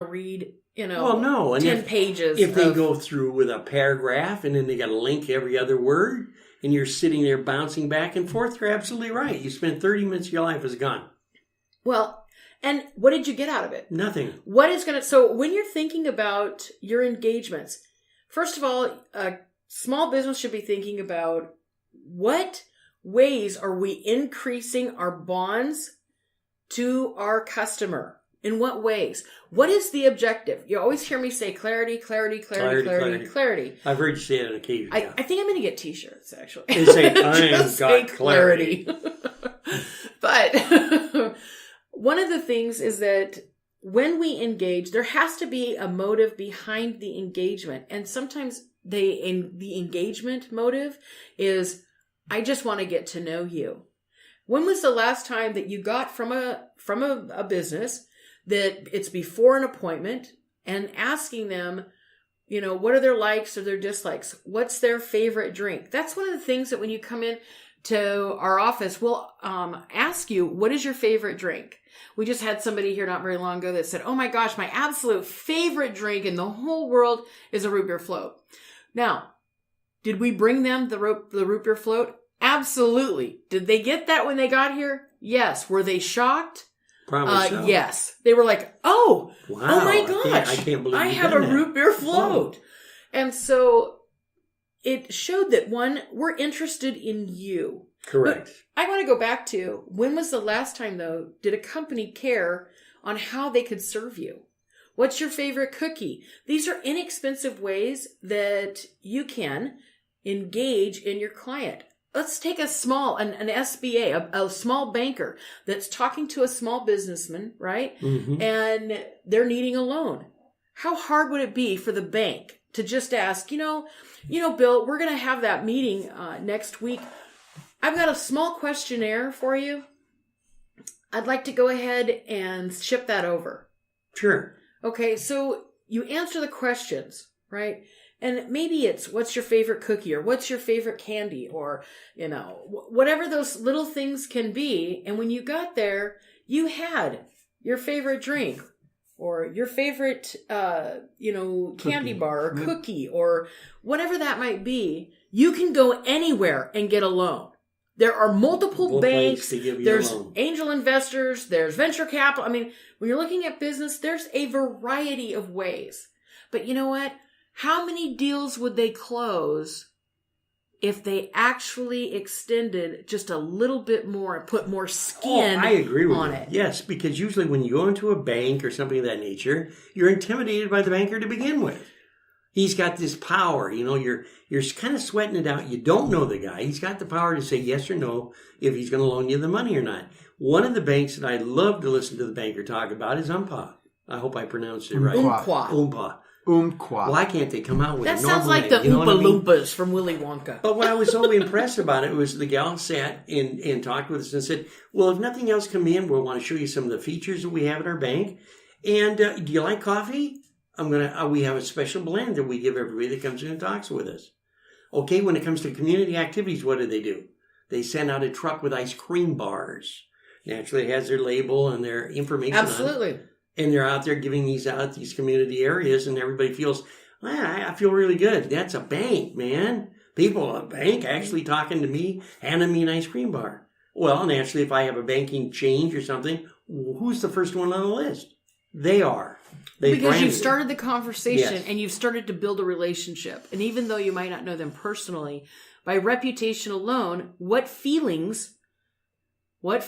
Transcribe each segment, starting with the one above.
read, Well, no. And 10 pages. If they go through with a paragraph and then they got to link every other word and you're sitting there bouncing back and forth, you're absolutely right. You spent 30 minutes of your life is gone. Well, and what did you get out of it? Nothing. So when you're thinking about your engagements, first of all, a small business should be thinking about what ways are we increasing our bonds to our customer? In what ways? What is the objective? You always hear me say clarity, clarity, clarity, clarity, clarity. I've heard you say it on occasion. I think I'm going to get t-shirts, actually. They say, I've got clarity. But one of the things is that when we engage, there has to be a motive behind the engagement. And sometimes the engagement motive is, I just want to get to know you. When was the last time that you got from a business that it's before an appointment and asking them, what are their likes or their dislikes? What's their favorite drink? That's one of the things that when you come in to our office, we'll ask you, what is your favorite drink? We just had somebody here not very long ago that said, oh my gosh, my absolute favorite drink in the whole world is a root beer float. Now, did we bring them the root beer float? Absolutely. Did they get that when they got here? Yes. Were they shocked? Probably so. Yes. They were like, oh, wow, oh my gosh, I can't believe I have a root beer float. And so it showed that, one, we're interested in you. Correct. But I want to go back to, when was the last time, though, did a company care on how they could serve you? What's your favorite cookie? These are inexpensive ways that you can engage in your client. Let's take an SBA, a small banker that's talking to a small businessman, right? Mm-hmm. And they're needing a loan. How hard would it be for the bank to just ask, Bill, we're going to have that meeting next week. I've got a small questionnaire for you. I'd like to go ahead and ship that over. Sure. Okay, so you answer the questions, right? And maybe it's, what's your favorite cookie, or what's your favorite candy, or, whatever those little things can be. And when you got there, you had your favorite drink, or your favorite, candy bar or cookie, or whatever that might be. You can go anywhere and get a loan. There are multiple banks. There's angel investors. There's venture capital. I mean, when you're looking at business, there's a variety of ways. But you know what? How many deals would they close if they actually extended just a little bit more and put more skin I agree with on you. it? Yes, because usually when you go into a bank or something of that nature, you're intimidated by the banker to begin with. He's got this power, you're kind of sweating it out. You don't know the guy. He's got the power to say yes or no if he's going to loan you the money or not. One of the banks that I love to listen to the banker talk about is Umpah. I hope I pronounced it right. Umpah. Why can't they come out with that a sounds normal like the name? Oompa Loompas from Willy Wonka. But what I was so impressed about it was the gal sat and talked with us and said, well, if nothing else come in, we'll want to show you some of the features that we have at our bank. And do you like coffee? We have a special blend that we give everybody that comes in and talks with us. Okay, when it comes to community activities, what do? They send out a truck with ice cream bars. Naturally, it has their label and their information Absolutely. on it. And they're out there giving these out these community areas, and everybody feels, I feel really good. That's a bank, man. People at a bank actually talking to me, handing me an ice cream bar. Well, naturally, if I have a banking change or something, who's the first one on the list? They are. Because you've started the conversation and you've started to build a relationship. And even though you might not know them personally, by reputation alone, what feelings come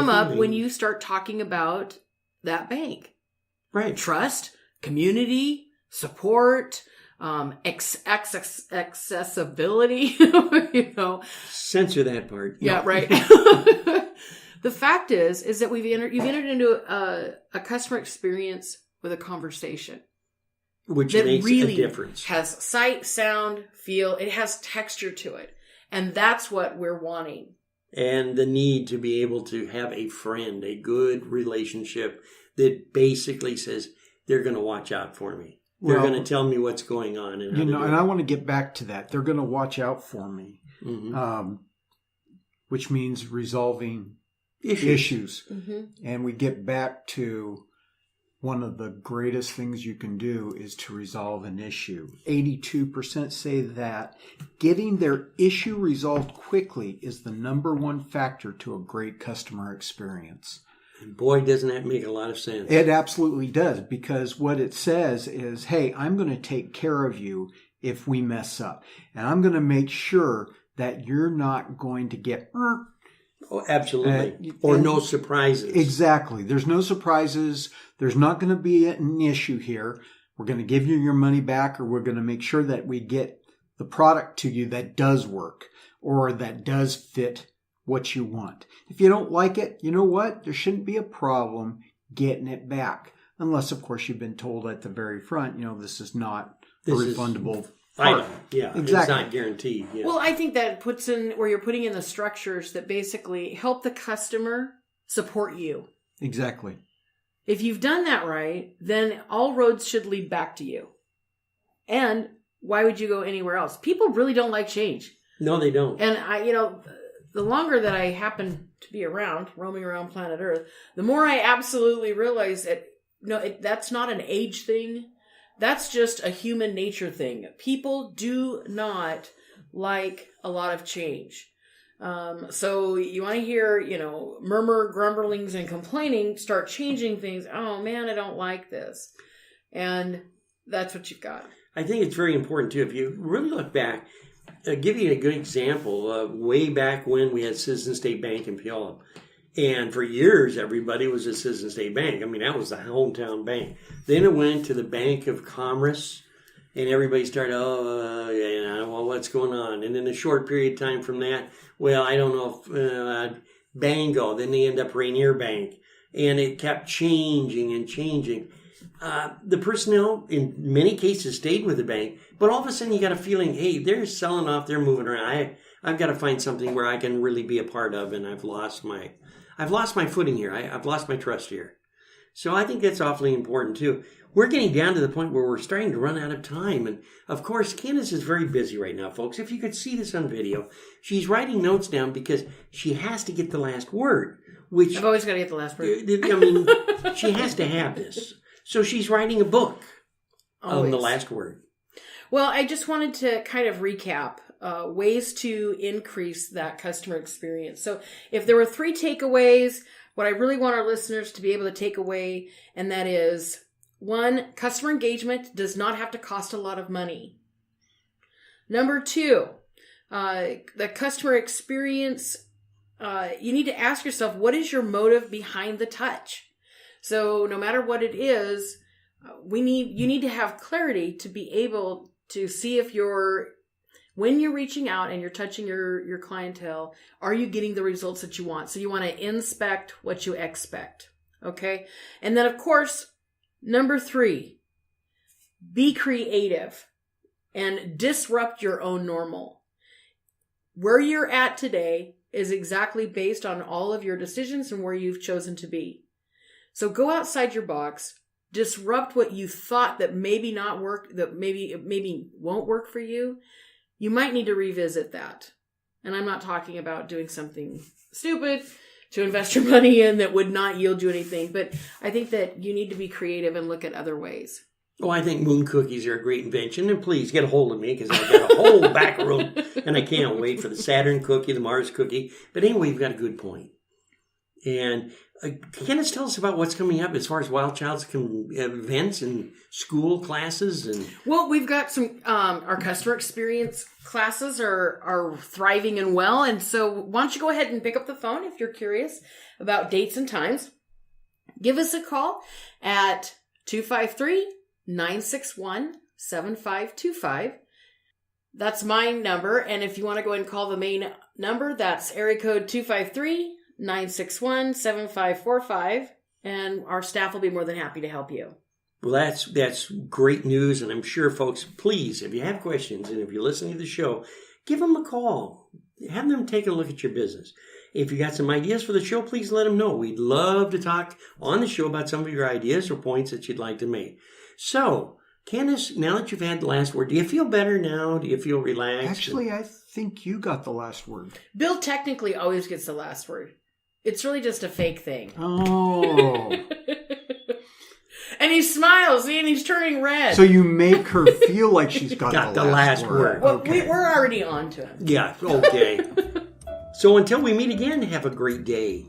up when you start talking about that bank? Right. Trust, community, support, accessibility, Censor that part. Yeah, right. The fact is that you've entered into a customer experience with a conversation. Which makes really a difference. Has sight, sound, feel. It has texture to it. And that's what we're wanting. And the need to be able to have a friend, a good relationship that basically says, they're going to watch out for me. They're going to tell me what's going on. And I want to get back to that. They're going to watch out for me, which means resolving issues. Mm-hmm. And we get back to one of the greatest things you can do is to resolve an issue. 82% say that getting their issue resolved quickly is the number one factor to a great customer experience. And boy, doesn't that make a lot of sense. It absolutely does, because what it says is, hey, I'm going to take care of you if we mess up. And I'm going to make sure that you're not going to get... Oh, absolutely. Or no surprises. Exactly. There's no surprises. There's not going to be an issue here. We're going to give you your money back, or we're going to make sure that we get the product to you that does work or that does fit what you want. If you don't like it, you know what? There shouldn't be a problem getting it back. Unless, of course, you've been told at the very front, this is not a refundable part. Yeah, exactly. It's not guaranteed. Yeah. Well, I think that puts in where you're putting in the structures that basically help the customer support you. Exactly. If you've done that right, then all roads should lead back to you. And why would you go anywhere else? People really don't like change. No, they don't. And the longer that I happen to be roaming around planet Earth, the more I absolutely realize that, that's not an age thing. That's just a human nature thing. People do not like a lot of change. So you want to hear, murmur, grumblings, and complaining, start changing things. Oh man, I don't like this. And that's what you've got. I think it's very important too. If you really look back, give you a good example. Way back when we had Citizen State Bank in Puyallup. And for years, everybody was at Citizen State Bank. I mean, that was the hometown bank. Then it went to the Bank of Commerce, and everybody started, what's going on? And in a short period of time from that, I don't know if Bango, then they end up Rainier Bank. And it kept changing and changing. The personnel, in many cases, stayed with the bank. But all of a sudden, you got a feeling, hey, they're selling off, they're moving around. I've got to find something where I can really be a part of, and I've lost my footing here. I've lost my trust here. So I think that's awfully important too. We're getting down to the point where we're starting to run out of time. And of course, Candace is very busy right now, folks. If you could see this on video, she's writing notes down because she has to get the last word, which... I've always got to get the last word. I mean, she has to have this. So she's writing a book on the last word. Well, I just wanted to kind of recap ways to increase that customer experience. So if there were 3 takeaways, what I really want our listeners to be able to take away, and that is, 1, customer engagement does not have to cost a lot of money. Number 2, the customer experience, you need to ask yourself, what is your motive behind the touch? So no matter what it is, you need to have clarity to be able to see if when you're reaching out and you're touching your clientele, are you getting the results that you want? So you want to inspect what you expect. Okay. And then of course, number 3, be creative and disrupt your own normal. Where you're at today is exactly based on all of your decisions and where you've chosen to be. So go outside your box, disrupt what you thought that maybe not work, that maybe won't work for you. You might need to revisit that. And I'm not talking about doing something stupid to invest your money in that would not yield you anything. But I think that you need to be creative and look at other ways. Oh, I think moon cookies are a great invention. And please get a hold of me because I've got a whole back room. And I can't wait for the Saturn cookie, the Mars cookie. But anyway, you've got a good point. And Candace, tell us about what's coming up as far as Wild Child's events and school classes. Well, we've got some, our customer experience classes are thriving and well. And so why don't you go ahead and pick up the phone if you're curious about dates and times. Give us a call at 253-961-7525. That's my number. And if you want to go ahead and call the main number, that's area code 253-961-7545. And our staff will be more than happy to help you. Well, that's great news. And I'm sure, folks, please, if you have questions and if you're listening to the show, give them a call. Have them take a look at your business. If you got some ideas for the show, please let them know. We'd love to talk on the show about some of your ideas or points that you'd like to make. So, Candace, now that you've had the last word, do you feel better now? Do you feel relaxed? Actually, I think you got the last word. Bill technically always gets the last word. It's really just a fake thing. Oh. And he smiles, see, and he's turning red. So you make her feel like she's got the last word. Well, Okay. we're already on to him. Yeah, okay. So until we meet again, have a great day.